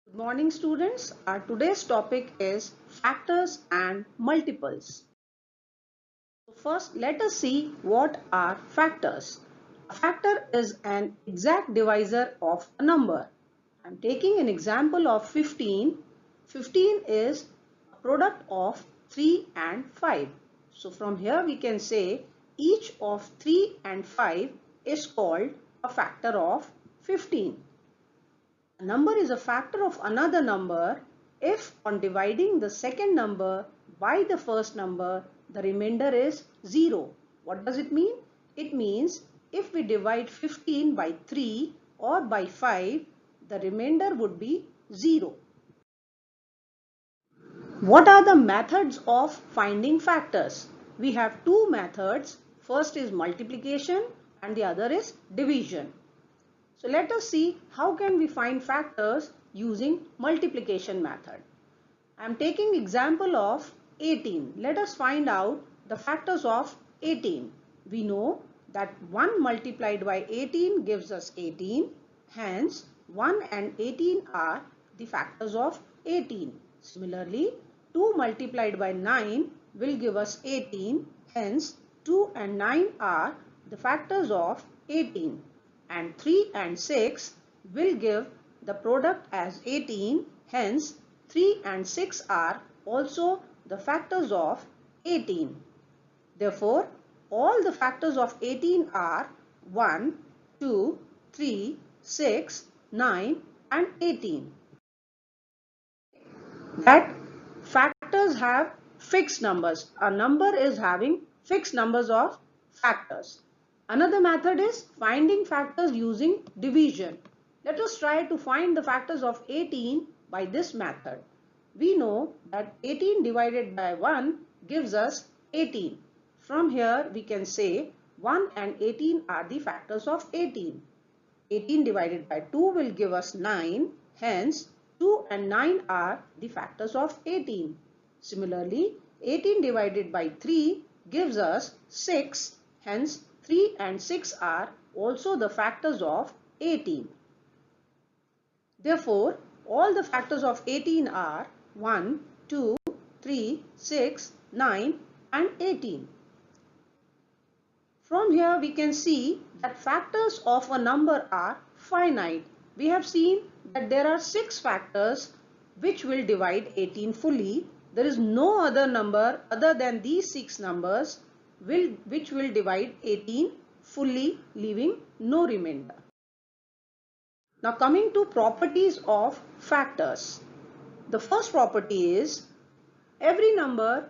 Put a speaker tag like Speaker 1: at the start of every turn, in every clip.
Speaker 1: Good morning students. Our today's topic is factors and multiples. So first let us see what are factors. A factor is an exact divisor of a number. I am taking an example of 15. 15 is a product of 3 and 5. So from here we can say each of 3 and 5 is called a factor of 15. A number is a factor of another number if on dividing the second number by the first number, the remainder is 0. What does it mean? It means if we divide 15 by 3 or by 5, the remainder would be 0. What are the methods of finding factors? We have two methods. First is multiplication and the other is division. So let us see how can we find factors using multiplication method. I am taking example of 18. Let us find out the factors of 18. We know that 1 multiplied by 18 gives us 18. Hence 1 and 18 are the factors of 18. Similarly 2 multiplied by 9 will give us 18. Hence 2 and 9 are the factors of 18. And 3 and 6 will give the product as 18. Hence 3 and 6 are also the factors of 18. Therefore, all the factors of 18 are 1, 2, 3, 6, 9 and 18. That factors have fixed numbers. A number is having fixed numbers of factors. Another method is finding factors using division. Let us try to find the factors of 18 by this method. We know that 18 divided by 1 gives us 18. From here we can say 1 and 18 are the factors of 18. 18 divided by 2 will give us 9. Hence 2 and 9 are the factors of 18. Similarly, 18 divided by 3 gives us 6. Hence 3 and 6 are also the factors of 18. Therefore, all the factors of 18 are 1, 2, 3, 6, 9 and 18. From here we can see that factors of a number are finite. We have seen that there are 6 factors which will divide 18 fully. There is no other number other than these 6 numbers which will divide 18 fully, leaving no remainder. Now coming to properties of factors. The first property is every number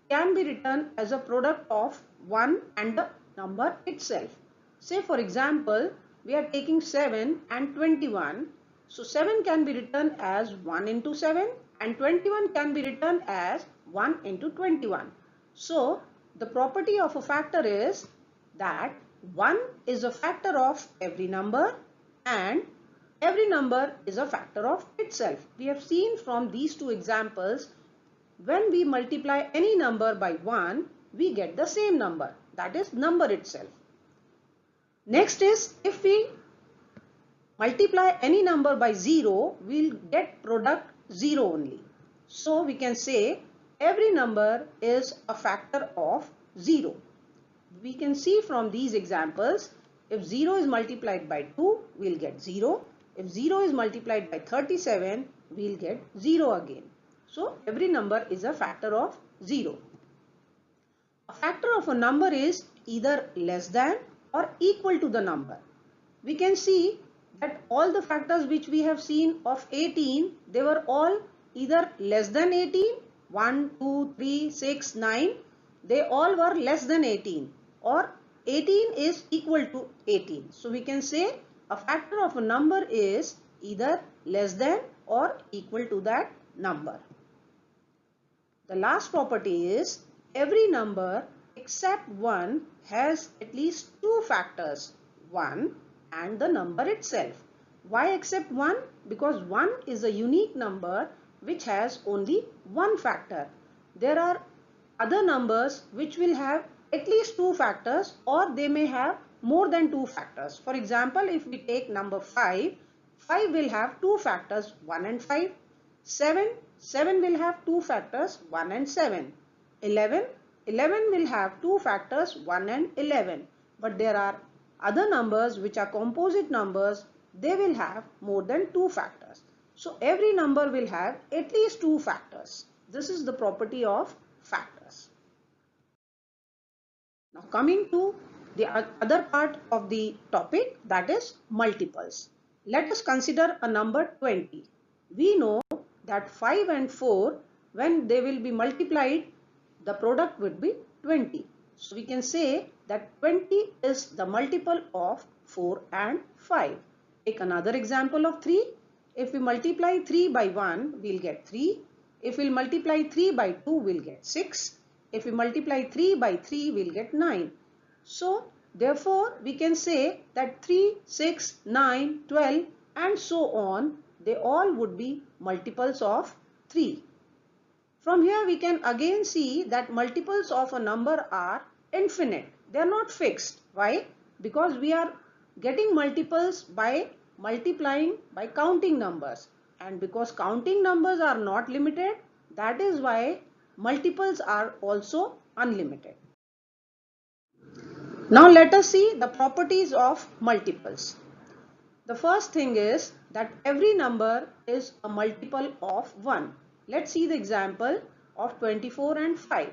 Speaker 1: can be written as a product of 1 and the number itself. Say for example, we are taking 7 and 21. So 7 can be written as 1 into 7 and 21 can be written as 1 into 21. So the property of a factor is that 1 is a factor of every number and every number is a factor of itself. We have seen from these two examples, when we multiply any number by 1, we get the same number, that is number itself. Next is if we multiply any number by 0, we will get product 0 only. So we can say every number is a factor of 0. We can see from these examples, if 0 is multiplied by 2, we will get 0. If 0 is multiplied by 37, we will get 0 again. So every number is a factor of 0. A factor of a number is either less than or equal to the number. We can see that all the factors which we have seen of 18, they were all either less than 18, 1, 2, 3, 6, 9, they all were less than 18 or 18 is equal to 18. So we can say a factor of a number is either less than or equal to that number. The last property is every number except 1 has at least 2 factors, 1 and the number itself. Why except 1? Because 1 is a unique number which has only one factor. There are other numbers which will have at least 2 factors or they may have more than 2 factors. For example, if we take number 5, 5 will have two factors 1 and 5. 7 will have two factors 1 and 7. 11 will have two factors 1 and 11. But there are other numbers which are composite numbers. They will have more than two factors. So every number will have at least two factors. This is the property of factors. Now coming to the other part of the topic, that is multiples. Let us consider a number 20. We know that 5 and 4, when they will be multiplied, the product would be 20. So we can say that 20 is the multiple of 4 and 5. Take another example of 3. If we multiply 3 by 1, we'll get 3. If we multiply 3 by 2, we'll get 6. If we multiply 3 by 3, we'll get 9. So therefore, we can say that 3, 6, 9, 12 and so on, they all would be multiples of 3. From here we can again see that multiples of a number are infinite. They are not fixed. Why? Because we are getting multiples by multiplying, by counting numbers. And because counting numbers are not limited, that is why multiples are also unlimited. Now let us see the properties of multiples. The first thing is that every number is a multiple of 1. Let's see the example of 24 and 5.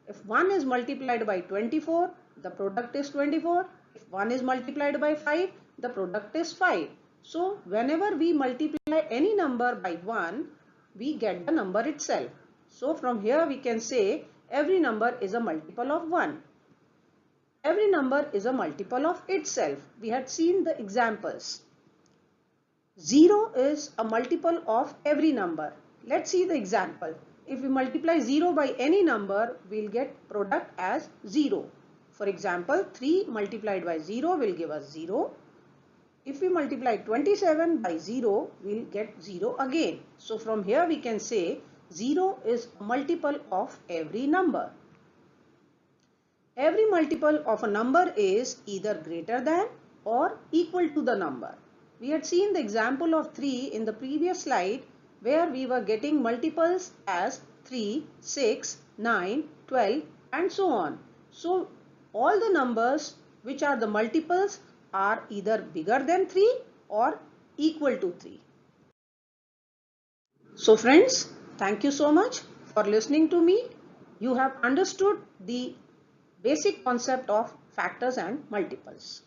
Speaker 1: If 1 is multiplied by 24, the product is 24. If 1 is multiplied by 5, the product is 5. So whenever we multiply any number by 1, we get the number itself. So from here we can say every number is a multiple of 1. Every number is a multiple of itself. We had seen the examples. 0 is a multiple of every number. Let's see the example. If we multiply 0 by any number, we'll get product as 0. For example, 3 multiplied by 0 will give us 0. If we multiply 27 by 0, we'll get 0 again. So from here we can say 0 is a multiple of every number. Every multiple of a number is either greater than or equal to the number. We had seen the example of 3 in the previous slide, where we were getting multiples as 3, 6, 9, 12 and so on. So all the numbers which are the multiples are either bigger than 3 or equal to 3. So friends, thank you so much for listening to me. You have understood the basic concept of factors and multiples.